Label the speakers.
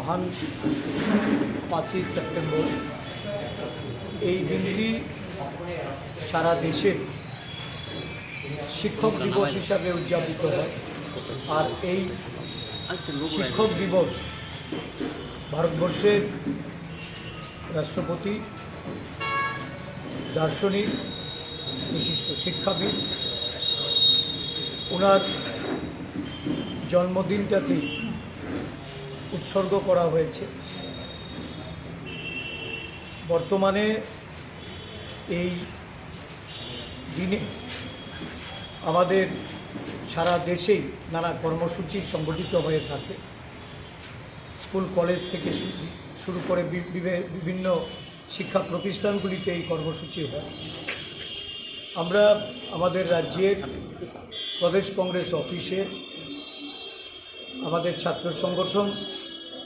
Speaker 1: মহান 5ই সেপ্টেম্বর এই দিনটি সারা দেশে শিক্ষক দিবস হিসাবে উদযাপিত হয়। আর এই শিক্ষক দিবস ভারতবর্ষের রাষ্ট্রপতি, দার্শনিক, বিশিষ্ট শিক্ষাবিদ ওনার জন্মদিনটাতে উৎসর্গ করা হয়েছে। বর্তমানে এই দিনে আমাদের সারা দেশেই নানা কর্মসূচি সংগঠিত হয়ে থাকে। স্কুল কলেজ থেকে শুরু করে বিভিন্ন শিক্ষা প্রতিষ্ঠানগুলিতে এই কর্মসূচি হয়। আমরা আমাদের রাজ্যের প্রদেশ কংগ্রেস অফিসে আমাদের ছাত্র সংগঠন